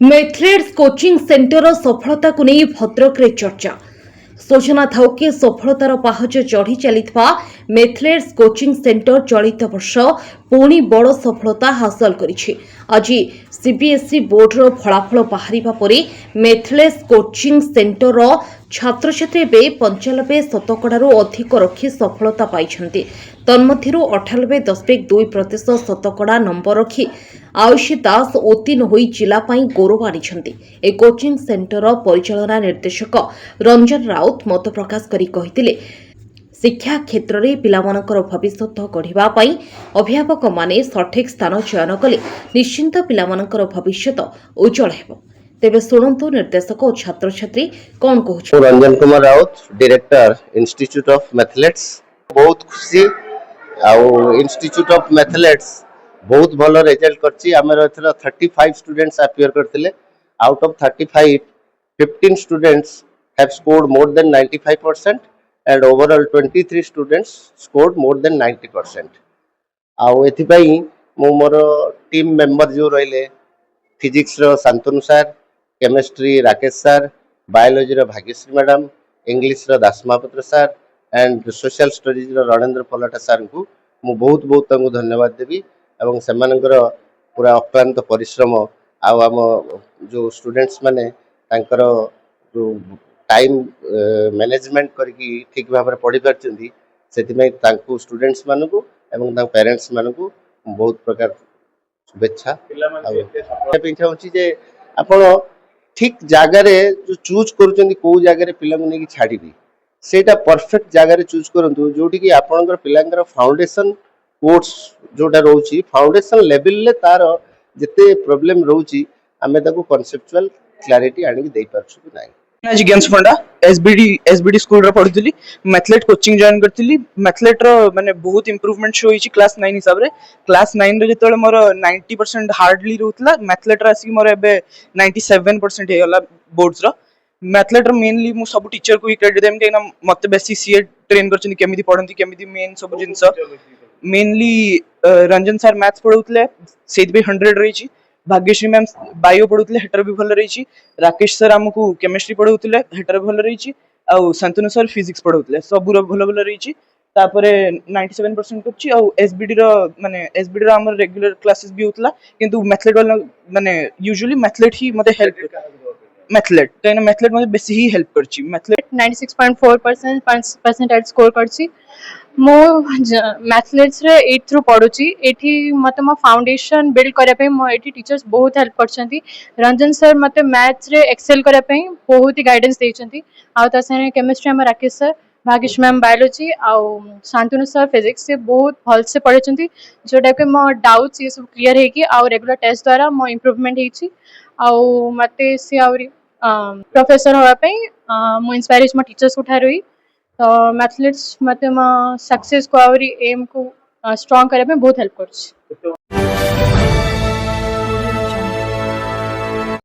मैथलेट्स coaching centre सफलता को नहीं भद्रक रे चर्चा। सूचना थाउ कि सफलतार पाहच चढ़ी चलता मैथलेट्स कोचिंग सेंटर चलित वर्ष पुणी बड़ सफलता हासिल करिछि। आज सीबीएसई बोर्डर फलाफल बाहरिबा परे मैथलेट्स कोचिंग सेंटर छात्र छात्री 95 शतकड़ारू अधिक रखी सफलता पाइछन्ति। तन्मध्यरु 98.2% शतकड़ा नंबर रखी आयुषी दास उत्तीर्ण होई जिला पाई गौरव आनिछन्ति। ए कोचिंग सेंटर परिचालना निर्देशक रंजन राउत मत प्रकाश करी कहिथिले शिक्षा क्षेत्र में पिलामानकर भविष्य गढ़िबा पई अभिभावक माने सठिक स्थान चयन कले निश्चिंत पिलामानकर भविष्य उज्जवल हेबो। तेबे सुनंतु निर्देशक और छात्र छात्री कौन कहछ। Ranjan Kumar Raut director institute of Mathletes. बहुत खुशी आउ इंस्टीट्यूट ऑफ मैथलेट्स बहुत भलो रिजल्ट करछि। हमर एथरा 35 स्टूडेंट्स अपीयर करथिले। Out of 35 15 students have scored more than 95% and overall 23 students scored more than 90%. आउ एथि पई मो मोर टीम मेंबर जो रहिले फिजिक्स रो Shantanu sir, chemistry Rakesh sir, biology रो भाग्यश्री मैडम, इंग्लिश रो Das Mahapatra sir and social studies रो रणेंद्र पलाटा सर को मु बहुत बहुत तंगु धन्यवाद देबी एवं सेमानकर पूरा अक्लांत परिश्रम आउ आम जो स्टूडेंट्स माने तांकर जो टाइम मैनेजमेंट करके ठीक भाव में पढ़ी पार्टी से स्टूडेंट्स मान को एवं पेरेंट्स मान को बहुत प्रकार शुभेच्छा चाहूँगी जे आपण ठीक जगार जो चूज कर जगार पिला नहीं छाड़ी सेटा परफेक्ट जगार चूज करूँ जोटि कि आपणकर पिलांकर फाउंडेशन कोर्स जोटा रोची फाउंडेशन लेवल तार जिते प्रॉब्लम रोची आमे ताको कॉन्सेप्चुअल क्लैरिटी आनी दे पारछु कि नाही। आज ज्ञानस पंडा एसबीडी स्कूल रे पढ़ुली मैथलेट कोचिंग जॉइन करथिली। मैथलेट रो माने बहुत इंप्रूवमेंट शो होईची क्लास 9 हिसाब रे। क्लास 9 रे जेतले मोर 90% हार्डली रहउतला मैथलेट रे आसी मोर एबे 97% हे गला बोर्ड्स रो। मैथलेट रो मेनली मु सब टीचर को क्रेडिट देम केना मते बेसी सीए ट्रेन करछनी केमिति पढंती केमिति मेन सब जिंस मेनली रंजन सर मैथ्स पढौतले सेति बे 100 रहिची। भाग्यश्री मैम बायो पढ़ुले हेटर भी भल रही। राकेश सर आमको केमिस्ट्री पढ़ुले हेटर भल रही। आउ शांतनु सर फिजिक्स पढ़ुले सब भल भल रही। तापरे 97% करछि। आउ एसबीडी रो माने एसबीडी रो हमर रेगुलर क्लासेस भी होतला किंतु मैथलेट वाला माने यूजुअली मैथलेट ही मते हेल्प मैथलेट कहीं मैथलेट मते बेसी ही हेल्प करछि। मैथलेट 96.4% परसेंटेज स्कोर करछि। मो मैथलेट्स रे 8 थ्रू पढुची। एठी मते मो फाउंडेशन बिल्ड करे पे मो एठी टीचर्स बहुत हेल्प करछंती। रंजन सर मते मैथ्स रे एक्सेल करे पे बहुत ही गाइडेंस देछंती। आ तसने केमिस्ट्री में Rakesh sir, Bhagyashree ma'am biology आउ शांतनु सर फिजिक्स से बहुत भल से पढ़ेछंती। जोटा के मो डाउट्स ये सब क्लियर हे कि आउ रेगुलर टेस्ट द्वारा मो इंप्रूवमेंट हेछि। आउ मते से आउरी प्रोफेसर होवा पे मो इंस्पायरेशन मो टीचर्स उठा रही। तो मैथलेट्स मते सक्सेस को आउरी एम को स्ट्रांग करे पे बहुत हेल्प करछि।